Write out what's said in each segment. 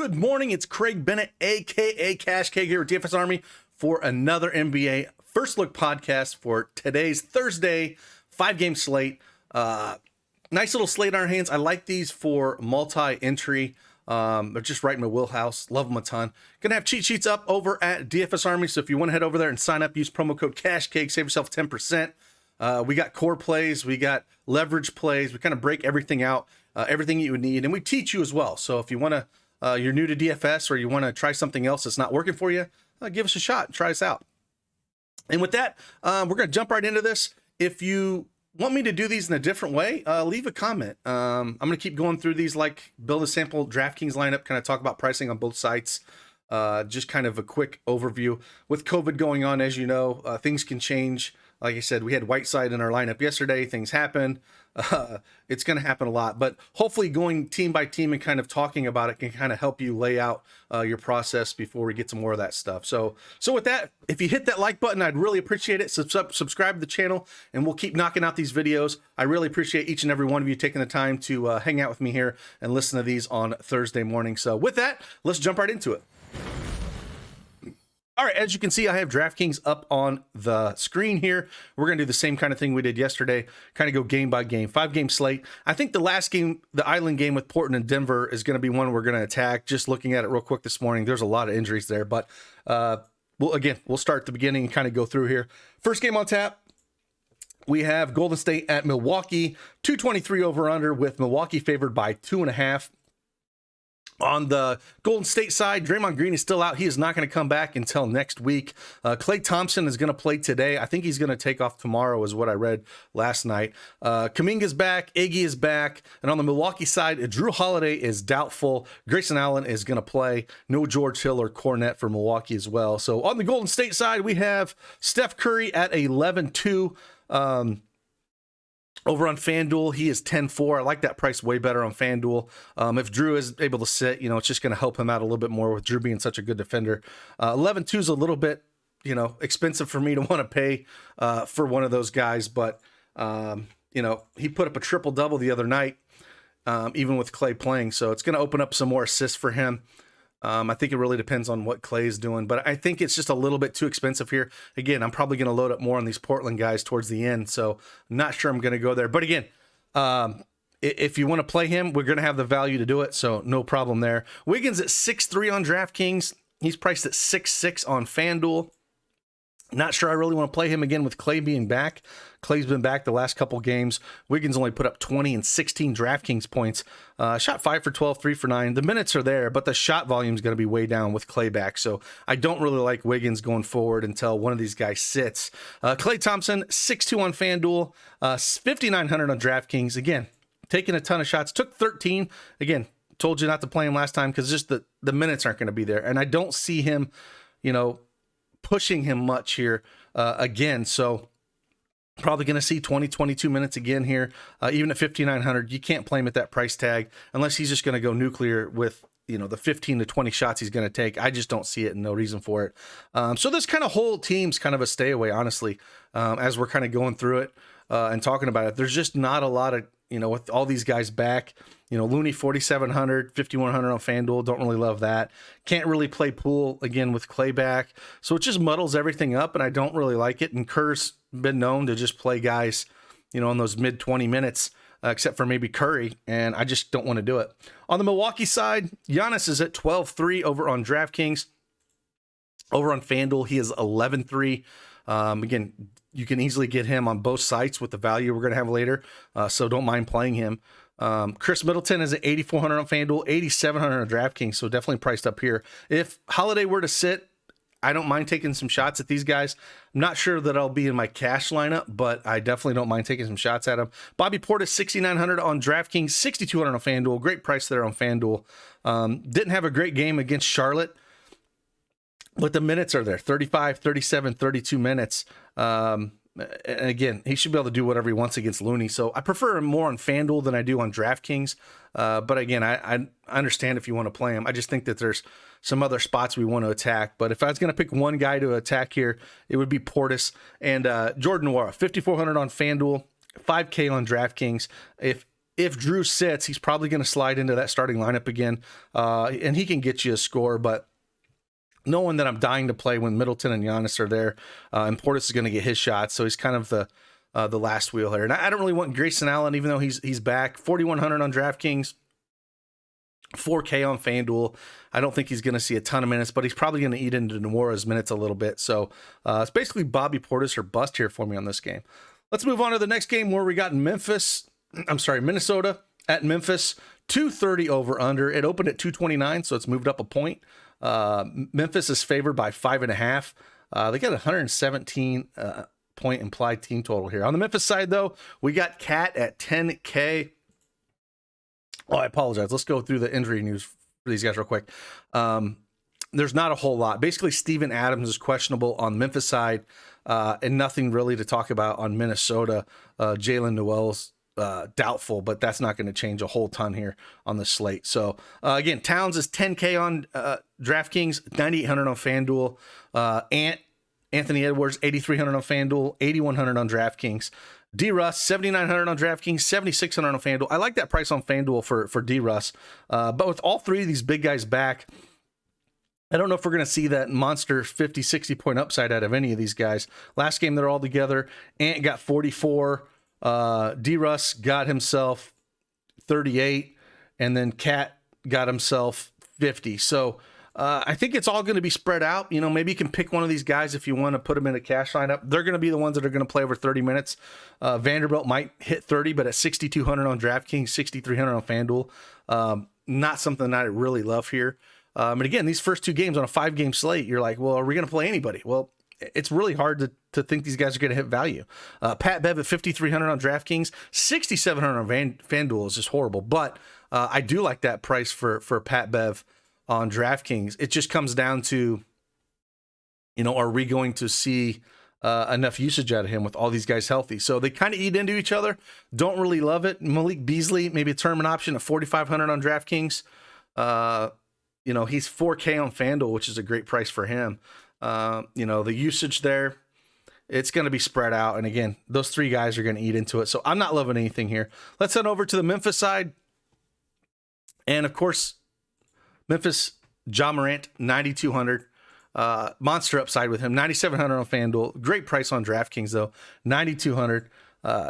Good morning. It's Craig Bennett, aka Cash Cake, here with DFSArmy for another NBA First Look podcast for today's Thursday 5-game slate. Nice little slate on our hands. I like these for multi-entry. They're just right in my wheelhouse. Love them a ton. Gonna have cheat sheets up over at DFSArmy, so if you want to head over there and sign up, use promo code CashCake, save yourself 10%. We got core plays, we got leverage plays. We kind of break everything out, everything you would need, and we teach you as well. So if you want to, you're new to DFS or you want to try something else that's not working for you, give us a shot and try us out. And with that, we're going to jump right into this. If you want me to do these in a different way, leave a comment. I'm going to keep going through these, like build a sample DraftKings lineup, kind of talk about pricing on both sites. Just kind of a quick overview. With COVID going on, as you know, things can change. Like I said, we had Whiteside in our lineup yesterday. Things happened. It's going to happen a lot, but hopefully going team by team and kind of talking about it can kind of help you lay out your process before we get to more of that stuff. So with that, if you hit that like button, I'd really appreciate it. Subscribe to the channel, and we'll keep knocking out these videos. I really appreciate each and every one of you taking the time to hang out with me here and listen to these on Thursday morning. So with that, let's jump right into it. All right, as you can see, I have DraftKings up on the screen here. We're going to do the same kind of thing we did yesterday, kind of go game by game, 5-game slate. I think the last game, the Island game with Portland and Denver, is going to be one we're going to attack. Just looking at it real quick this morning, there's a lot of injuries there, but we'll start at the beginning and kind of go through here. First game on tap, we have Golden State at Milwaukee, 223 over under, with Milwaukee favored by 2.5. On the Golden State side, Draymond Green is still out. He is not going to come back until next week. Klay Thompson is going to play today. I think he's going to take off tomorrow, is what I read last night. Kuminga's back. Iggy is back. And on the Milwaukee side, Drew Holiday is doubtful. Grayson Allen is going to play. No George Hill or Cornette for Milwaukee as well. So on the Golden State side, we have Steph Curry at 11-2. Over on Fanduel, he is 10-4. I like that price way better on Fanduel. If Drew is able to sit, it's just going to help him out a little bit more with Drew being such a good defender. 11-2 is a little bit, expensive for me to want to pay for one of those guys. But, he put up a triple-double the other night, even with Klay playing. So it's going to open up some more assists for him. I think it really depends on what Klay is doing, but I think it's just a little bit too expensive here. Again, I'm probably going to load up more on these Portland guys towards the end, so I'm not sure I'm going to go there. But again, if you want to play him, we're going to have the value to do it, so no problem there. Wiggins at 6'3 on DraftKings. He's priced at 6'6 on FanDuel. Not sure I really want to play him again with Klay being back. Klay's been back the last couple games. Wiggins only put up 20 and 16 DraftKings points. Shot 5 for 12, 3 for 9. The minutes are there, but the shot volume is going to be way down with Klay back. So I don't really like Wiggins going forward until one of these guys sits. Klay Thompson, 6'2 on FanDuel, 5,900 on DraftKings. Again, taking a ton of shots. Took 13. Again, told you not to play him last time because just the minutes aren't going to be there. And I don't see him, pushing him much here again. So probably going to see 20, 22 minutes again here. Even at 5,900, you can't play him at that price tag unless he's just going to go nuclear with, the 15 to 20 shots he's going to take. I just don't see it and no reason for it. So this kind of whole team's kind of a stay away, honestly, as we're kind of going through it and talking about it. There's just not a lot of, with all these guys back, Looney 4,700, 5,100 on FanDuel. Don't really love that. Can't really play pool again with Klay back. So it just muddles everything up, and I don't really like it. And Kerr's been known to just play guys, in those mid 20 minutes, except for maybe Curry, and I just don't want to do it. On the Milwaukee side, Giannis is at 12-3 over on DraftKings. Over on FanDuel, he is 11-3. Again, you can easily get him on both sites with the value we're going to have later, so don't mind playing him. Chris Middleton is at 8,400 on FanDuel, 8,700 on DraftKings, so definitely priced up here. If Holiday were to sit, I don't mind taking some shots at these guys. I'm not sure that I'll be in my cash lineup, but I definitely don't mind taking some shots at him. Bobby Portis, 6,900 on DraftKings, 6,200 on FanDuel. Great price there on FanDuel. Didn't have a great game against Charlotte, but the minutes are there, 35, 37, 32 minutes. And again, he should be able to do whatever he wants against Looney. So I prefer him more on FanDuel than I do on DraftKings. But again, I understand if you want to play him. I just think that there's some other spots we want to attack. But if I was going to pick one guy to attack here, it would be Portis and Jordan Nwora, 5,400 on FanDuel, 5K on DraftKings. If if Drew sits, he's probably going to slide into that starting lineup again, and he can get you a score, but knowing that I'm dying to play when Middleton and Giannis are there, and Portis is going to get his shots, so he's kind of the last wheel here. And I don't really want Grayson Allen, even though he's back. 4,100 on DraftKings, 4K on FanDuel. I don't think he's going to see a ton of minutes, but he's probably going to eat into Noira's minutes a little bit. So it's basically Bobby Portis or bust here for me on this game. Let's move on to the next game where we got Minnesota at Memphis. 230 over under. It opened at 229, so it's moved up a point. Memphis is favored by 5.5. They got 117 point implied team total here. On the Memphis side, though, we got Cat at 10K. Oh, I apologize. Let's go through the injury news for these guys real quick. There's not a whole lot. Basically, Steven Adams is questionable on the Memphis side, and nothing really to talk about on Minnesota. Jalen Noel's doubtful, but that's not going to change a whole ton here on the slate. So again, Towns is 10K on DraftKings, 9,800 on FanDuel. Anthony Edwards, 8,300 on FanDuel, 8,100 on DraftKings. D-Russ, 7,900 on DraftKings, 7,600 on FanDuel. I like that price on FanDuel for D-Russ. But with all three of these big guys back, I don't know if we're going to see that monster 50, 60 point upside out of any of these guys. Last game, they're all together. Ant got 44. D-Russ got himself 38. And then Cat got himself 50. So I think it's all going to be spread out. You know, maybe you can pick one of these guys if you want to put them in a cash lineup. They're going to be the ones that are going to play over 30 minutes. Vanderbilt might hit 30, but at 6,200 on DraftKings, 6,300 on FanDuel. Not something that I really love here. And again, these first two games on a 5-game slate, you're like, well, are we going to play anybody? Well, it's really hard to think these guys are going to hit value. Pat Bev at 5,300 on DraftKings, 6,700 on FanDuel is just horrible. But I do like that price for Pat Bev on DraftKings. It just comes down to, you know, are we going to see enough usage out of him with all these guys healthy? So they kind of eat into each other. Don't really love it. Malik Beasley, maybe a tournament option at 4,500 on DraftKings. You know, he's 4K on FanDuel, which is a great price for him. You know, the usage there, it's going to be spread out. And again, those three guys are going to eat into it. So I'm not loving anything here. Let's head over to the Memphis side. And of course, Memphis, Marant, 9,200. Monster upside with him, 9,700 on FanDuel. Great price on DraftKings, though, 9,200.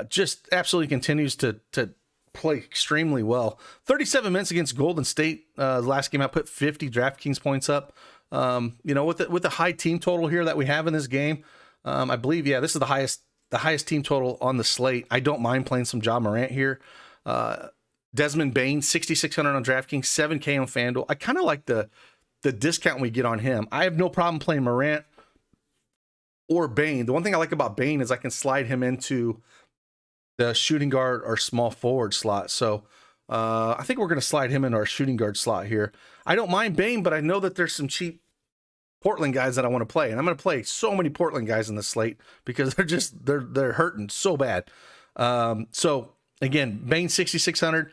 Just absolutely continues to play extremely well. 37 minutes against Golden State. Last game I put 50 DraftKings points up. You know, with the high team total here that we have in this game, I believe, yeah, this is the highest team total on the slate. I don't mind playing some Marant here. Desmond Bane, 6,600 on DraftKings, 7K on FanDuel. I kind of like the discount we get on him. I have no problem playing Marant or Bane. The one thing I like about Bane is I can slide him into the shooting guard or small forward slot. So I think we're going to slide him into our shooting guard slot here. I don't mind Bane, but I know that there's some cheap Portland guys that I want to play. And I'm going to play so many Portland guys in the slate because they're hurting so bad. So again, Bane, 6,600.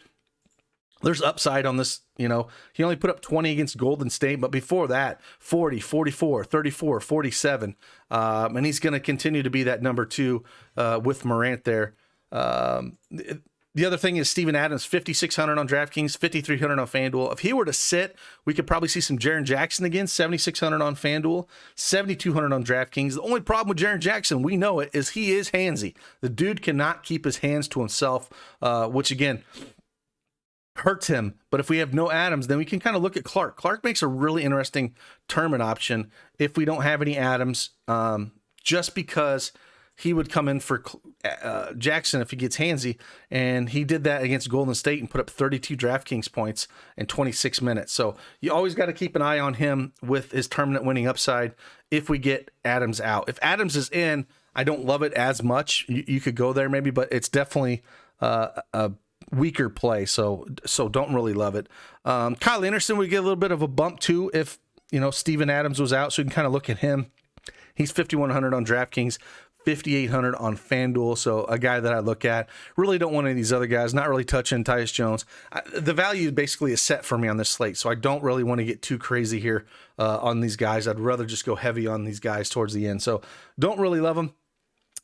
There's upside on this, you know. He only put up 20 against Golden State, but before that, 40, 44, 34, 47. And he's going to continue to be that number two with Morant there. The other thing is Steven Adams, 5,600 on DraftKings, 5,300 on FanDuel. If he were to sit, we could probably see some Jaren Jackson again, 7,600 on FanDuel, 7,200 on DraftKings. The only problem with Jaren Jackson, we know it, is he is handsy. The dude cannot keep his hands to himself, which again, hurts him. But if we have no Adams, then we can kind of look at Clark. Clark makes a really interesting tournament option if we don't have any Adams, just because he would come in for Jackson if he gets handsy, and he did that against Golden State and put up 32 DraftKings points in 26 minutes. So you always got to keep an eye on him with his tournament winning upside if we get Adams out. If Adams is in, I don't love it as much. You could go there maybe, but it's definitely a weaker play, so don't really love it. Kyle Anderson would get a little bit of a bump too if, you know, Steven Adams was out, so you can kind of look at him. He's 5,100 on DraftKings, 5,800 on FanDuel, so a guy that I look at. Really don't want any of these other guys, not really touching Tyus Jones. The value basically is set for me on this slate, so I don't really want to get too crazy here on these guys. I'd rather just go heavy on these guys towards the end, so don't really love them.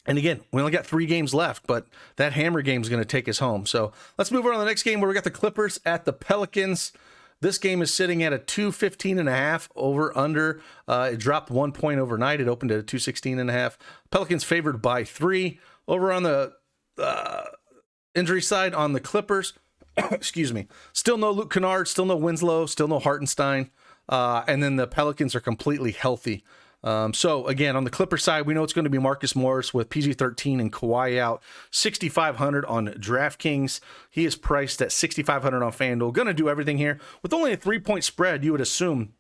And again, we only got 3 games left, but that hammer game is going to take us home. So let's move on to the next game where we got the Clippers at the Pelicans. This game is sitting at a 215.5 over under. It dropped 1 point overnight. It opened at a 216.5. Pelicans favored by 3. Over on the injury side on the Clippers, excuse me, still no Luke Kennard, still no Winslow, still no Hartenstein. And then the Pelicans are completely healthy. So again, on the Clipper side, we know it's going to be Marcus Morris with PG-13 and Kawhi out. 6,500 on DraftKings. He is priced at 6,500 on FanDuel. Going to do everything here. With only a 3-point spread, you would assume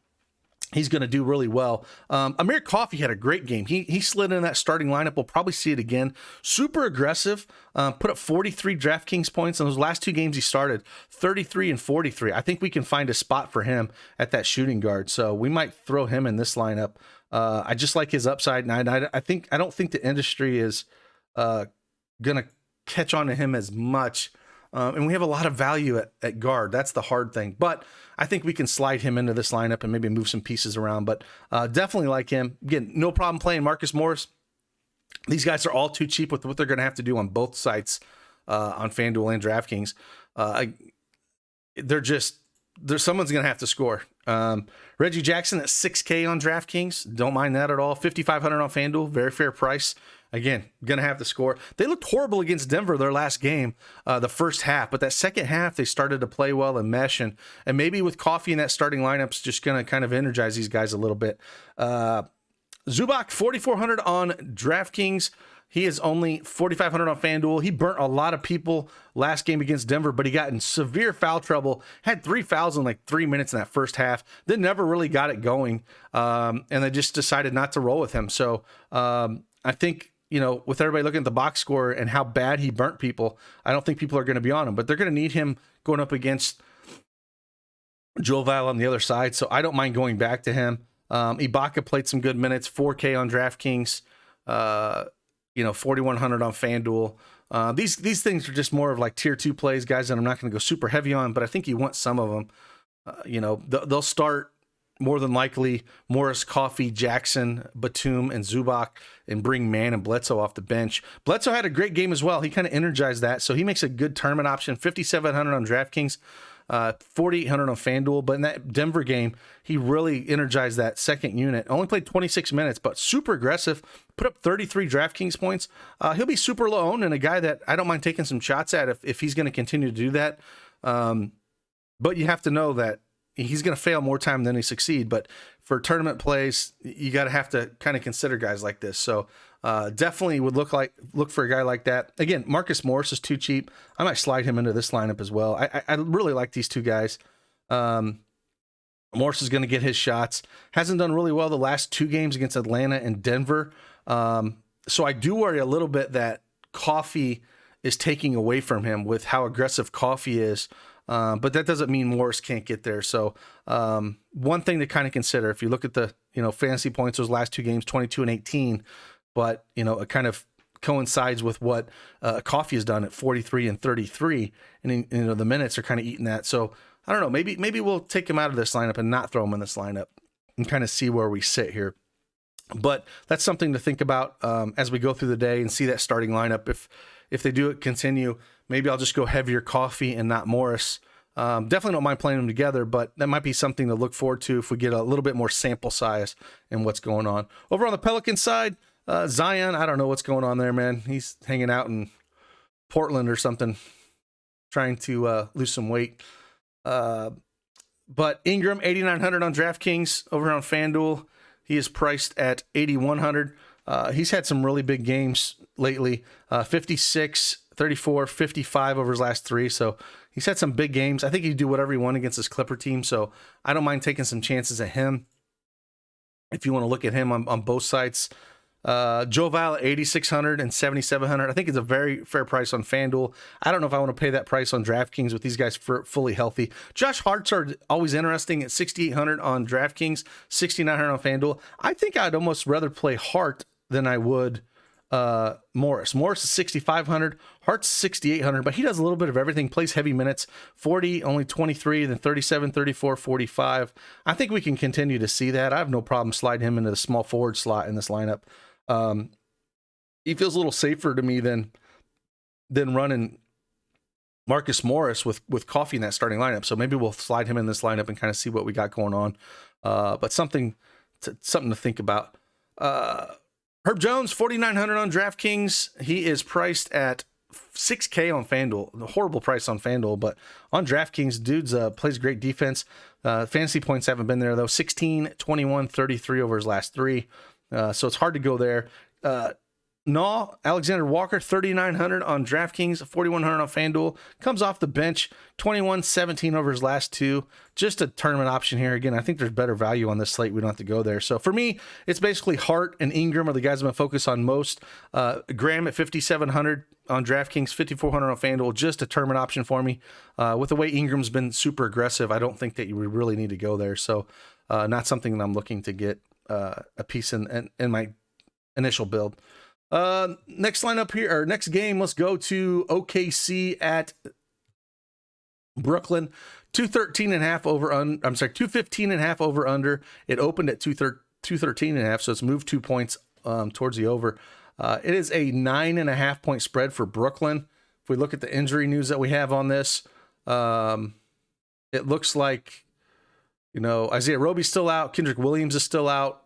he's going to do really well. Amir Coffey had a great game. He slid in that starting lineup. We'll probably see it again. Super aggressive. Put up 43 DraftKings points in those last 2 games he started. 33 and 43. I think we can find a spot for him at that shooting guard. So we might throw him in this lineup. I just like his upside, and I don't think the industry is gonna catch on to him as much. And we have a lot of value at guard. That's the hard thing. But I think we can slide him into this lineup and maybe move some pieces around. But definitely like him. Again, no problem playing Marcus Morris. These guys are all too cheap with what they're going to have to do on both sites on FanDuel and DraftKings. Someone's going to have to score. Reggie Jackson at 6K on DraftKings. Don't mind that at all. 5,500 on FanDuel. Very fair price. Again, going to have to score. They looked horrible against Denver their last game, the first half. But that second half, they started to play well and mesh. And maybe with Coffey in that starting lineup's just going to kind of energize these guys a little bit. Zubac, 4,400 on DraftKings. He is only 4,500 on FanDuel. He burnt a lot of people last game against Denver, but he got in severe foul trouble. Had 3 fouls in like 3 minutes in that first half. Then never really got it going, and they just decided not to roll with him. So I think, with everybody looking at the box score and how bad he burnt people, I don't think people are going to be on him. But they're going to need him going up against Joe Val on the other side. So I don't mind going back to him. Ibaka played some good minutes, 4K on DraftKings. 4,100 on FanDuel. These things are just more of like tier 2 plays, guys that I'm not going to go super heavy on, but I think you want some of them. They'll start more than likely Morris, Coffey, Jackson, Batum, and Zubac, and bring Mann and Bledsoe off the bench. Bledsoe had a great game as well. He kind of energized that, so he makes a good tournament option. 5,700 on DraftKings. 4,800 on FanDuel, but in that Denver game, he really energized that second unit. Only played 26 minutes, but super aggressive. Put up 33 DraftKings points. He'll be super low owned and a guy that I don't mind taking some shots at if he's going to continue to do that. But you have to know that he's going to fail more time than he succeed. But for tournament plays, you got to have to kind of consider guys like this. So definitely would look for a guy like that. Again, Marcus Morris is too cheap. I might slide him into this lineup as well. I really like these two guys. Morris is going to get his shots. Hasn't done really well the last 2 games against Atlanta and Denver. So I do worry a little bit that Coffey is taking away from him with how aggressive Coffey is. But that doesn't mean Morris can't get there. So one thing to kind of consider, if you look at the fantasy points those last 2 games, 22 and 18, but it kind of coincides with what Coffey has done at 43 and 33, and the minutes are kind of eating that. So I don't know, maybe we'll take him out of this lineup and not throw him in this lineup and kind of see where we sit here. But that's something to think about as we go through the day and see that starting lineup. If they do it continue, maybe I'll just go heavier Coffey and not Morris. Definitely don't mind playing them together, but that might be something to look forward to if we get a little bit more sample size in what's going on. Over on the Pelicans side, Zion, I don't know what's going on there, man. He's hanging out in Portland or something, trying to lose some weight. But Ingram, 8,900 on DraftKings. Over on FanDuel, he is priced at 8,100. He's had some really big games lately, 56, 34, 55 over his last 3. So he's had some big games. I think he'd do whatever he wants against his Clipper team. So I don't mind taking some chances at him. If you want to look at him on both sides, Joe Val at 8,600 and 7,700. I think it's a very fair price on FanDuel. I don't know if I want to pay that price on DraftKings with these guys fully healthy. Josh Hart's are always interesting at 6,800 on DraftKings, 6,900 on FanDuel. I think I'd almost rather play Hart than I would Morris. Morris is 6,500, Hart's 6,800, but he does a little bit of everything, plays heavy minutes, 40, only 23, then 37, 34, 45. I think we can continue to see that. I have no problem sliding him into the small forward slot in this lineup. he feels a little safer to me than running Marcus Morris with Coffee in that starting lineup. So maybe we'll slide him in this lineup and kind of see what we got going on. But something to think about. Herb Jones, 4,900 on DraftKings. He is priced at $6K on FanDuel. A horrible price on FanDuel, but on DraftKings, dude's plays great defense. Fantasy points haven't been there though. 16, 21, 33 over his last three. So it's hard to go there. Alexander Walker, 3,900 on DraftKings, 4,100 on FanDuel. Comes off the bench, 21, 17 over his last two. Just a tournament option here. Again, I think there's better value on this slate. We don't have to go there. So for me, it's basically Hart and Ingram are the guys I'm going to focus on most. Graham at 5,700 on DraftKings, 5,400 on FanDuel. Just a tournament option for me. With the way Ingram's been super aggressive, I don't think that you really need to go there. So not something that I'm looking to get a piece in my initial build. Next lineup here, or next game, let's go to OKC at Brooklyn. 213.5 over under. I'm sorry, 215.5 over under. It opened at 213.5, so it's moved 2 points towards the over. It is a 9.5 point spread for Brooklyn. If we look at the injury news that we have on this, it looks like, Isaiah Roby's still out. Kendrick Williams is still out.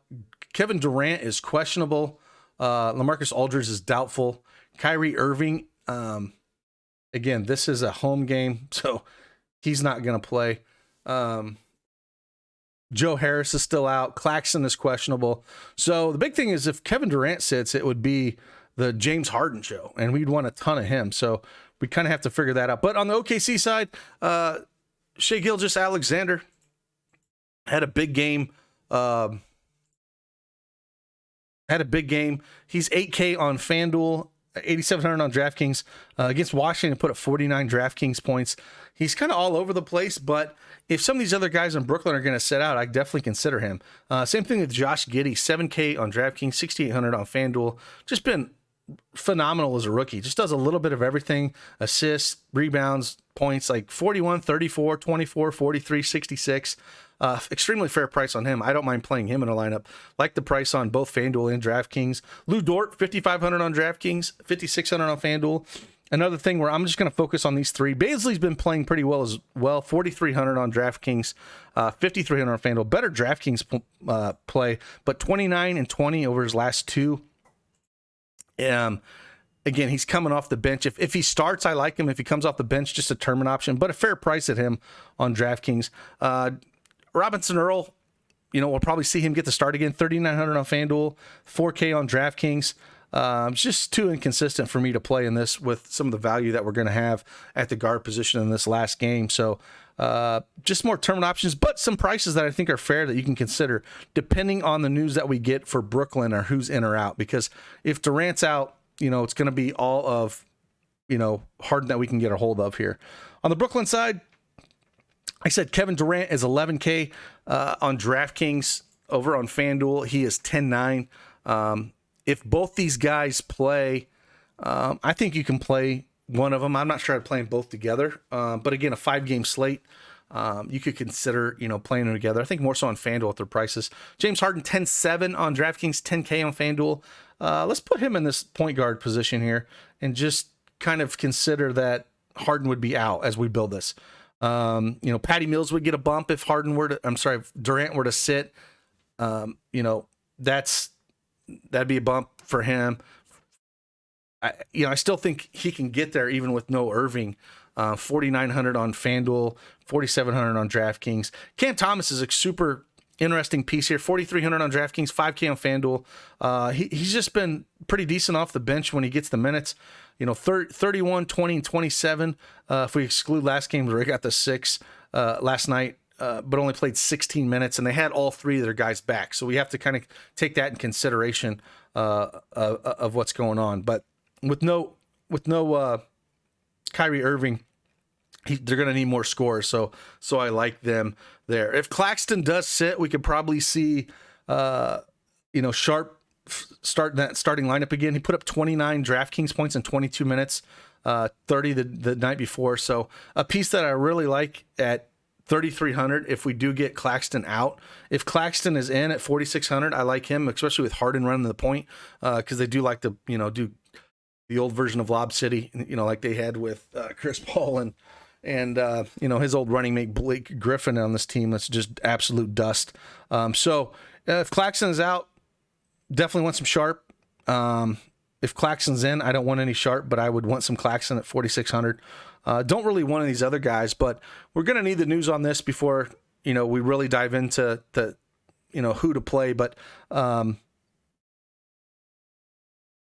Kevin Durant is questionable. LaMarcus Aldridge is doubtful. Kyrie Irving, again, this is a home game, so he's not going to play. Joe Harris is still out. Claxton is questionable. So the big thing is if Kevin Durant sits, it would be the James Harden show, and we'd want a ton of him. So we kind of have to figure that out. But on the OKC side, Shai Gilgeous-Alexander had a big game. He's 8K on FanDuel, 8,700 on DraftKings. Against Washington, put up 49 DraftKings points. He's kind of all over the place, but if some of these other guys in Brooklyn are going to sit out, I definitely consider him. Same thing with Josh Giddey, 7K on DraftKings, 6,800 on FanDuel. Just been phenomenal as a rookie. Just does a little bit of everything. Assists, rebounds, points, like 41, 34, 24, 43, 66. Extremely fair price on him. I don't mind playing him in a lineup. Like the price on both FanDuel and DraftKings. Lou Dort, 5,500 on DraftKings, 5,600 on FanDuel. Another thing where I'm just going to focus on these three. Baisley's been playing pretty well as well. 4,300 on DraftKings, 5,300 on FanDuel. Better DraftKings play, but 29 and 20 over his last two. Again, he's coming off the bench. If he starts, I like him. If he comes off the bench, just a tournament option, but a fair price at him on DraftKings. Robinson Earl, we'll probably see him get the start again. 3,900 on FanDuel, 4K on DraftKings. It's just too inconsistent for me to play in this with some of the value that we're going to have at the guard position in this last game. So just more tournament options, but some prices that I think are fair that you can consider depending on the news that we get for Brooklyn or who's in or out. Because if Durant's out, it's going to be all of, Harden that we can get a hold of here. On the Brooklyn side, I said Kevin Durant is 11K on DraftKings. Over on FanDuel, he is 10.9. If both these guys play, I think you can play one of them. I'm not sure I'd play them both together. But again, a 5-game slate, you could consider, playing them together. I think more so on FanDuel at their prices. James Harden, 10.7 on DraftKings, 10K on FanDuel. Let's put him in this point guard position here and just kind of consider that Harden would be out as we build this. Patty Mills would get a bump if if Durant were to sit. That'd be a bump for him. I still think he can get there even with no Irving. 4,900 on FanDuel, 4,700 on DraftKings. Cam Thomas is a super interesting piece here. 4,300 on DraftKings, 5K on FanDuel. He's just been pretty decent off the bench when he gets the minutes. 31, 20, and 27. If we exclude last game where he got the 6 last night, but only played 16 minutes, and they had all three of their guys back. So we have to kind of take that in consideration of what's going on. But with no Kyrie Irving, they're going to need more scores. So I like them there. If Claxton does sit, we could probably see Sharp starting lineup again. He put up 29 DraftKings points in 22 minutes, 30 the night before. So a piece that I really like at 3,300 if we do get Claxton out. If Claxton is in at 4,600, I like him, especially with Harden running the point, because they do like to, do the old version of Lob City, like they had with Chris Paul and his old running mate Blake Griffin on this team. That's just absolute dust. So if Claxton is out, definitely want some Sharp. If Claxton's in, I don't want any Sharp, but I would want some Claxton at 4,600. Don't really want any of these other guys, but we're going to need the news on this before, we really dive into who to play. But I'm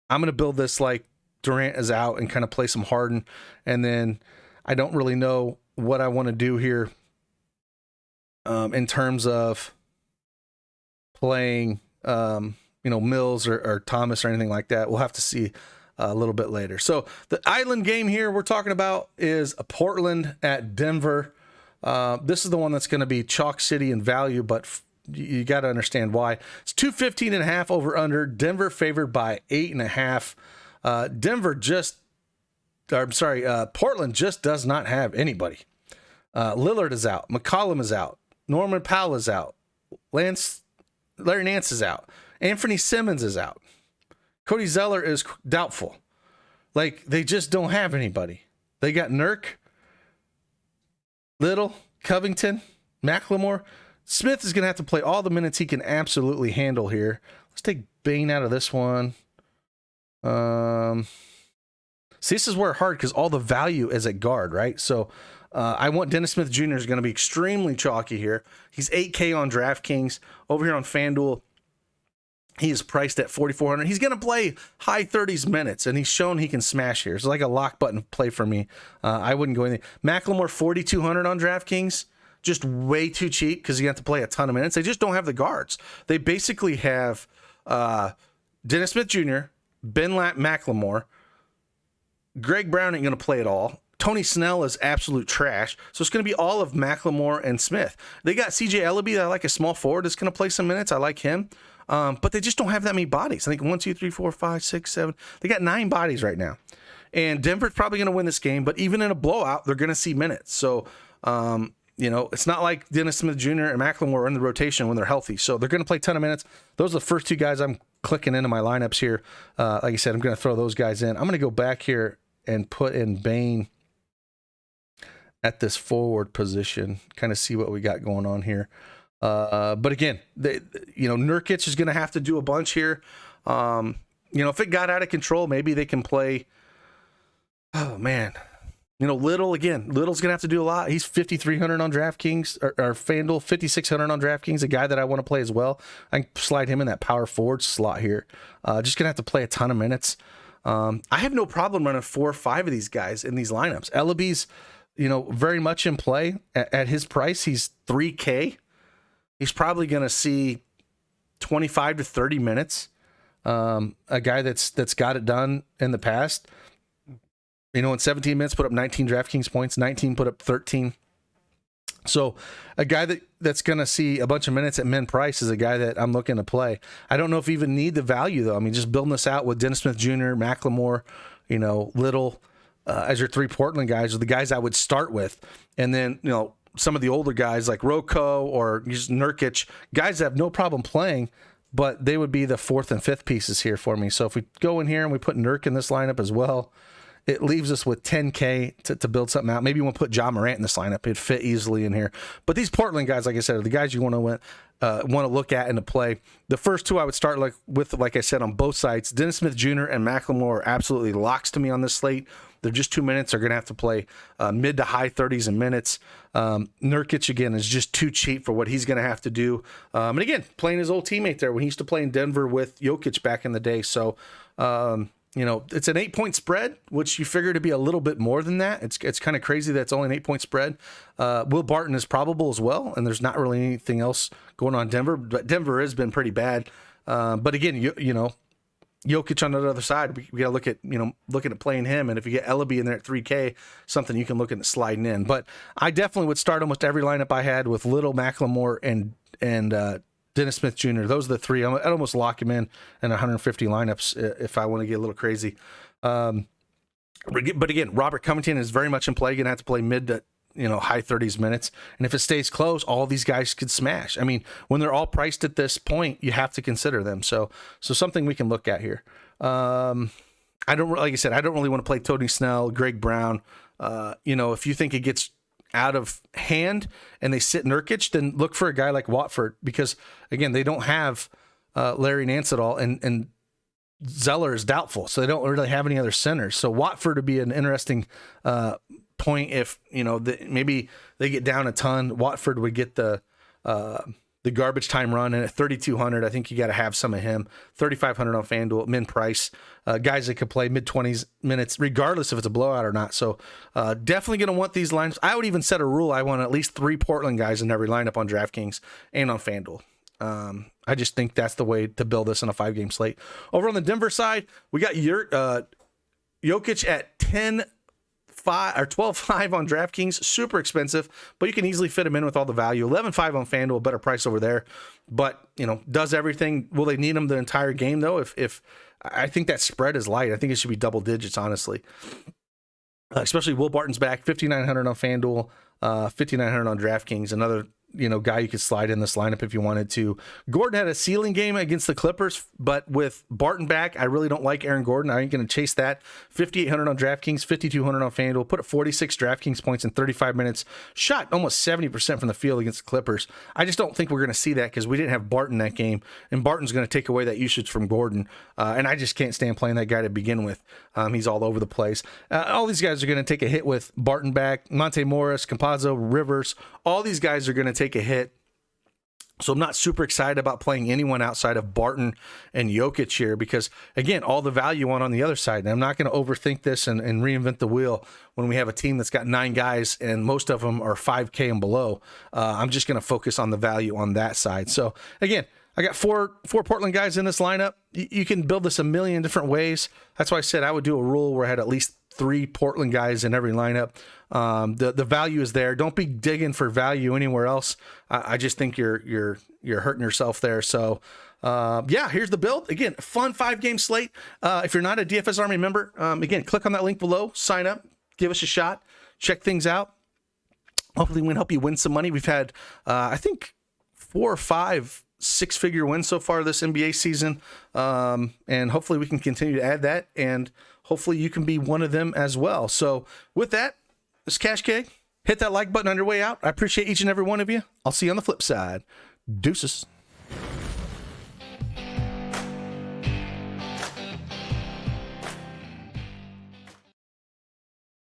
going to build this like Durant is out and kind of play some Harden. And then I don't really know what I want to do here in terms of playing, Mills or Thomas or anything like that. We'll have to see a little bit later. So the island game here we're talking about is a Portland at Denver. This is the one that's going to be chalk city in value, but you got to understand why. It's 215.5 over under. Denver favored by 8.5. Portland just does not have anybody. Lillard is out. McCollum is out. Norman Powell is out. Larry Nance is out. Anthony Simmons is out. Cody Zeller is doubtful. Like, they just don't have anybody. They got Nurk, Little, Covington, McLemore. Smith is going to have to play all the minutes he can absolutely handle here. Let's take Bane out of this one. See, this is where hard because all the value is at guard, right? So I want Dennis Smith Jr. is going to be extremely chalky here. He's 8K on DraftKings. Over here on Fanduel, he is priced at 4,400. He's going to play high 30s minutes, and he's shown he can smash here. It's like a lock button play for me. I wouldn't go anything. McLemore, 4,200 on DraftKings. Just way too cheap because you have to play a ton of minutes. They just don't have the guards. They basically have Dennis Smith Jr., Ben McLemore. Greg Brown ain't going to play at all. Tony Snell is absolute trash. So it's going to be all of McLemore and Smith. They got CJ Ellaby that I like, a small forward that's going to play some minutes. I like him. But they just don't have that many bodies. I think 1, 2, 3, 4, 5, 6, 7. They got 9 bodies right now. And Denver's probably going to win this game, but even in a blowout, they're going to see minutes. So, it's not like Dennis Smith Jr. and McLemore are in the rotation when they're healthy. So they're going to play a ton of minutes. Those are the first 2 guys I'm clicking into my lineups here. Like I said, I'm going to throw those guys in. I'm going to go back here and put in Bane at this forward position, kind of see what we got going on here. But again, Nurkic is going to have to do a bunch here. If it got out of control, maybe they can play. Oh man, Little's going to have to do a lot. He's 5,300 on DraftKings or FanDuel, 5,600 on DraftKings. A guy that I want to play as well. I can slide him in that power forward slot here. Just going to have to play a ton of minutes. I have no problem running 4 or 5 of these guys in these lineups. Ellaby's, very much in play at his price. He's 3K. He's probably going to see 25 to 30 minutes. A guy that's got it done in the past. In 17 minutes, put up 19 DraftKings points, 19 put up 13. So a guy that's going to see a bunch of minutes at min price is a guy that I'm looking to play. I don't know if you even need the value, though. I mean, just building this out with Dennis Smith Jr., McLemore, Little, as your 3 Portland guys are the guys I would start with. And then, some of the older guys like Rocco or just Nurkic, guys that have no problem playing, but they would be the 4th and 5th pieces here for me. So if we go in here and we put Nurk in this lineup as well, it leaves us with 10K to build something out. Maybe you want to put Morant in this lineup. It'd fit easily in here. But these Portland guys, like I said, are the guys you want to look at and to play. The first 2 I would start like I said, on both sides. Dennis Smith Jr. and McLemore are absolutely locks to me on this slate. They're just 2 minutes. They're going to have to play mid to high 30s in minutes. Nurkic, again, is just too cheap for what he's going to have to do. And again, playing his old teammate there when he used to play in Denver with Jokic back in the day. So, it's an 8-point spread, which you figure to be a little bit more than that. It's kind of crazy that it's only an 8-point spread. Will Barton is probable as well, and there's not really anything else going on in Denver, but Denver has been pretty bad. But again, Jokic on the other side, we got to look at, looking at playing him. And if you get Ellaby in there at 3K, something you can look at sliding in. But I definitely would start almost every lineup I had with Little, McLemore, and Dennis Smith Jr. Those are the 3. I'd almost lock him in 150 lineups if I want to get a little crazy. But again, Robert Covington is very much in play. Going to have to play mid high 30s minutes. And if it stays close, all these guys could smash. I mean, when they're all priced at this point, you have to consider them. So something we can look at here. Like I said, I don't really want to play Tony Snell, Greg Brown. If you think it gets out of hand and they sit Nurkic, then look for a guy like Watford, because again, they don't have Larry Nance at all, and Zeller is doubtful, so they don't really have any other centers. So Watford would be an interesting point if maybe they get down a ton. Watford would get the garbage time run, and at 3,200, I think you got to have some of him. 3,500 on FanDuel, min price. Guys that could play mid-20s minutes, regardless if it's a blowout or not. So definitely going to want these lines. I would even set a rule. I want at least 3 Portland guys in every lineup on DraftKings and on FanDuel. I just think that's the way to build this in a 5-game slate. Over on the Denver side, we got Jokic at 10-5 or 12-5 on DraftKings. Super expensive, but you can easily fit him in with all the value. 11-5 on FanDuel, better price over there. But does everything. Will they need him the entire game though? If I think that spread is light. I think it should be double digits, honestly. Especially Will Barton's back, 5,900 on FanDuel, 5,900 on DraftKings. Another guy you could slide in this lineup if you wanted to. Gordon had a ceiling game against the Clippers, but with Barton back, I really don't like Aaron Gordon. I ain't going to chase that. 5,800 on DraftKings, 5,200 on FanDuel. Put up 46 DraftKings points in 35 minutes. Shot almost 70% from the field against the Clippers. I just don't think we're going to see that because we didn't have Barton that game, and Barton's going to take away that usage from Gordon. And I just can't stand playing that guy to begin with. He's all over the place. All these guys are going to take a hit with Barton back. Monte Morris, Campazzo, Rivers, all these guys are going to take a hit. So I'm not super excited about playing anyone outside of Barton and Jokic here because, again, all the value on the other side. And I'm not going to overthink this and reinvent the wheel when we have a team that's got 9 guys and most of them are 5K and below. I'm just going to focus on the value on that side. So, again, I got four Portland guys in this lineup. You can build this a million different ways. That's why I said I would do a rule where I had at least 3 Portland guys in every lineup. The value is there. Don't be digging for value anywhere else. I just think you're hurting yourself there. So here's the build. Again, fun 5-game slate. If you're not a DFSArmy member, again, click on that link below, sign up, give us a shot, check things out. Hopefully we can help you win some money. We've had, I think, 4 or 5 6-figure wins so far this NBA season. And hopefully we can continue to add that, and hopefully you can be one of them as well. So with that, this is Cash K. Hit that like button on your way out. I appreciate each and every one of you. I'll see you on the flip side. Deuces.